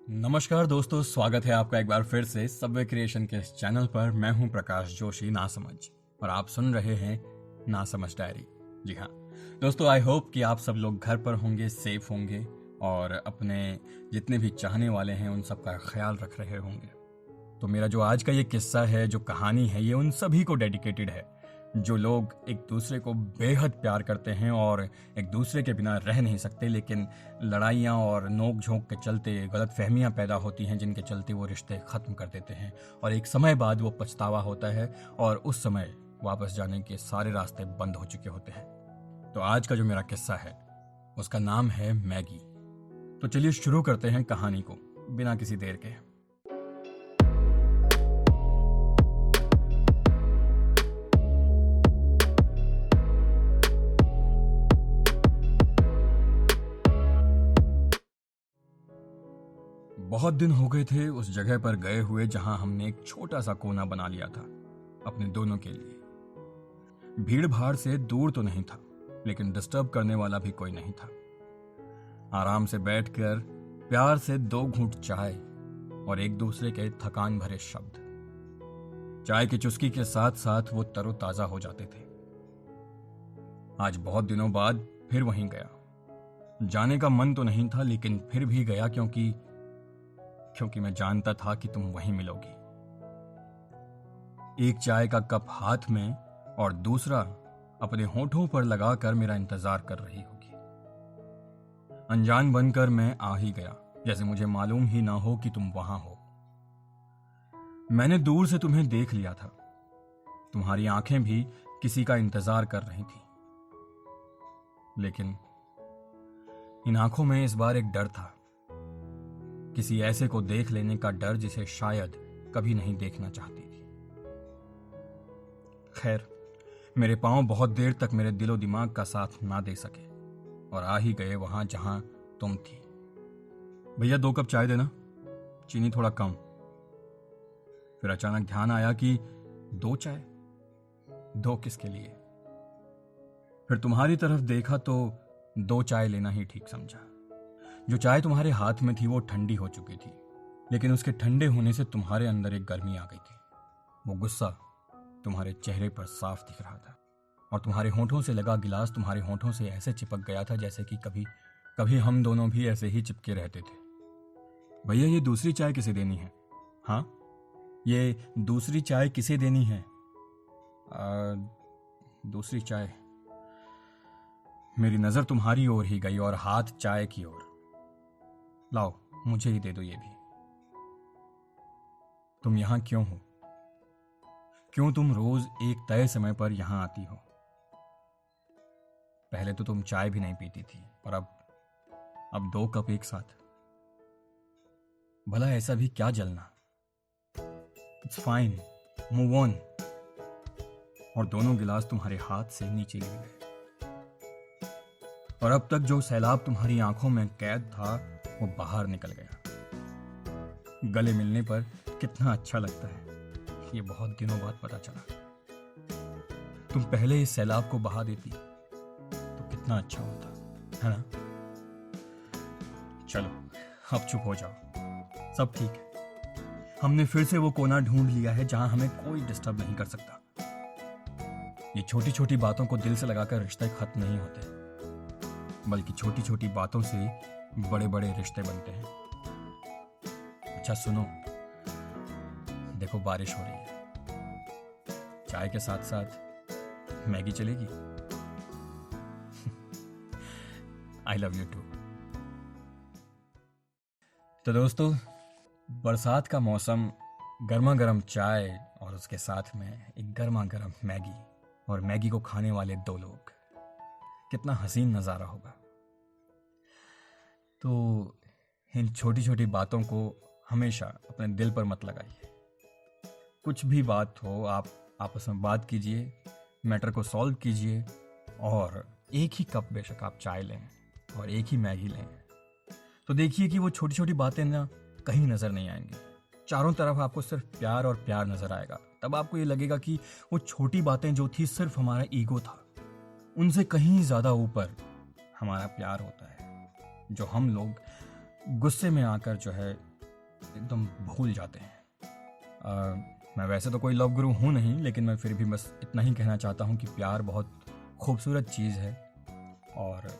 नमस्कार दोस्तों, स्वागत है आपका एक बार फिर से सबवे क्रिएशन के इस चैनल पर। मैं हूं प्रकाश जोशी नासमझ और आप सुन रहे हैं नासमझ डायरी। जी हाँ दोस्तों, आई होप कि आप सब लोग घर पर होंगे, सेफ होंगे और अपने जितने भी चाहने वाले हैं उन सब का ख्याल रख रहे होंगे। तो मेरा जो आज का ये किस्सा है, जो कहानी है, ये उन सभी को डेडिकेटेड है जो लोग एक दूसरे को बेहद प्यार करते हैं और एक दूसरे के बिना रह नहीं सकते, लेकिन लड़ाइयाँ और नोक झोंक के चलते गलत फहमियाँ पैदा होती हैं जिनके चलते वो रिश्ते ख़त्म कर देते हैं और एक समय बाद वो पछतावा होता है और उस समय वापस जाने के सारे रास्ते बंद हो चुके होते हैं। तो आज का जो मेरा किस्सा है उसका नाम है मैगी। तो चलिए शुरू करते हैं कहानी को बिना किसी देर के। बहुत दिन हो गए थे उस जगह पर गए हुए जहां हमने एक छोटा सा कोना बना लिया था अपने दोनों के लिए। भीड़ भाड़ से दूर तो नहीं था, लेकिन डिस्टर्ब करने वाला भी कोई नहीं था। आराम से बैठकर प्यार से 2 घूंट चाय और एक दूसरे के थकान भरे शब्द। चाय की चुस्की के साथ साथ वो तरोताजा हो जाते थे। आज बहुत दिनों बाद फिर वहीं गया। जाने का मन तो नहीं था, लेकिन फिर भी गया क्योंकि मैं जानता था कि तुम वहीं मिलोगी। एक चाय का कप हाथ में और दूसरा अपने होठों पर लगाकर मेरा इंतजार कर रही होगी। अनजान बनकर मैं आ ही गया, जैसे मुझे मालूम ही ना हो कि तुम वहां हो। मैंने दूर से तुम्हें देख लिया था। तुम्हारी आंखें भी किसी का इंतजार कर रही थी, लेकिन इन आंखों में इस बार एक डर था, किसी ऐसे को देख लेने का डर जिसे शायद कभी नहीं देखना चाहती थी। खैर, मेरे पांव बहुत देर तक मेरे दिलो दिमाग का साथ ना दे सके और आ ही गए वहां जहां तुम थी। भैया 2 कप चाय देना, चीनी थोड़ा कम। फिर अचानक ध्यान आया कि 2 चाय, 2 किसके लिए। फिर तुम्हारी तरफ देखा तो 2 चाय लेना ही ठीक समझा। जो चाय तुम्हारे हाथ में थी वो ठंडी हो चुकी थी, लेकिन उसके ठंडे होने से तुम्हारे अंदर एक गर्मी आ गई थी। वो गुस्सा तुम्हारे चेहरे पर साफ दिख रहा था और तुम्हारे होठों से लगा गिलास तुम्हारे होठों से ऐसे चिपक गया था जैसे कि कभी कभी हम दोनों भी ऐसे ही चिपके रहते थे। भैया ये दूसरी चाय किसे देनी है? हाँ, ये दूसरी चाय किसे देनी है? दूसरी चाय। मेरी नजर तुम्हारी ओर ही गई और हाथ चाय की ओर। लाओ, मुझे ही दे दो ये भी। तुम यहां क्यों हो? क्यों तुम रोज एक तय समय पर यहां आती हो? पहले तो तुम चाय भी नहीं पीती थी और अब 2 कप एक साथ। भला ऐसा भी क्या जलना? It's fine, move on. और दोनों गिलास तुम्हारे हाथ से नीचे गिर गए और अब तक जो सैलाब तुम्हारी आंखों में कैद था वो बाहर निकल गया। गले मिलने पर कितना अच्छा लगता है, ये बहुत दिनों बाद पता चला। तुम पहले इस सैलाब को बहा देती तो कितना अच्छा होता, है ना? चलो अब चुप हो जाओ, सब ठीक है। हमने फिर से वो कोना ढूंढ लिया है जहां हमें कोई डिस्टर्ब नहीं कर सकता। ये छोटी छोटी बातों को दिल से लगाकर रिश्ते खत्म नहीं होते, बल्कि छोटी छोटी बातों से बड़े बड़े रिश्ते बनते हैं। अच्छा सुनो, देखो बारिश हो रही है, चाय के साथ साथ मैगी चलेगी? I love you too. तो दोस्तों, बरसात का मौसम, गर्मा गर्म चाय और उसके साथ में एक गर्मा गर्म मैगी और मैगी को खाने वाले 2 लोग, कितना हसीन नज़ारा होगा। तो इन छोटी छोटी बातों को हमेशा अपने दिल पर मत लगाइए। कुछ भी बात हो, आप आपस में बात कीजिए, मैटर को सॉल्व कीजिए और एक ही कप बेशक आप चाय लें और एक ही मैगी लें, तो देखिए कि वो छोटी छोटी बातें ना कहीं नज़र नहीं आएंगी। चारों तरफ आपको सिर्फ प्यार और प्यार नज़र आएगा। तब आपको ये लगेगा कि वो छोटी बातें जो थी सिर्फ हमारा ईगो था, उनसे कहीं ज़्यादा ऊपर हमारा प्यार होता है, जो हम लोग गुस्से में आकर जो है एकदम भूल जाते हैं। मैं वैसे तो कोई लव गुरु हूँ नहीं, लेकिन मैं फिर भी बस इतना ही कहना चाहता हूँ कि प्यार बहुत खूबसूरत चीज़ है और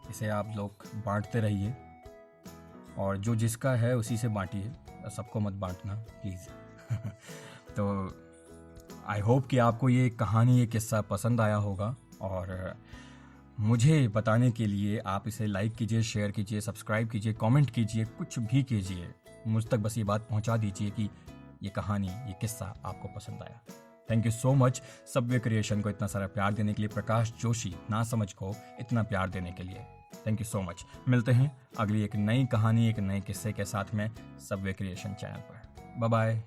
इसे आप लोग बांटते रहिए, और जो जिसका है उसी से बांटिए, सबको मत बांटना प्लीज़। तो आई होप कि आपको ये कहानी, ये किस्सा पसंद आया होगा, और मुझे बताने के लिए आप इसे लाइक कीजिए, शेयर कीजिए, सब्सक्राइब कीजिए, कमेंट कीजिए, कुछ भी कीजिए। मुझ तक बस ये बात पहुंचा दीजिए कि ये कहानी, ये किस्सा आपको पसंद आया। Thank you so much Subway creation को इतना सारा प्यार देने के लिए, प्रकाश जोशी ना समझ को इतना प्यार देने के लिए। Thank you so much. मिलते हैं अगली एक नई कहानी, एक नए किस्से के साथ में सब्वे क्रिएशन चैनल पर। Bye bye.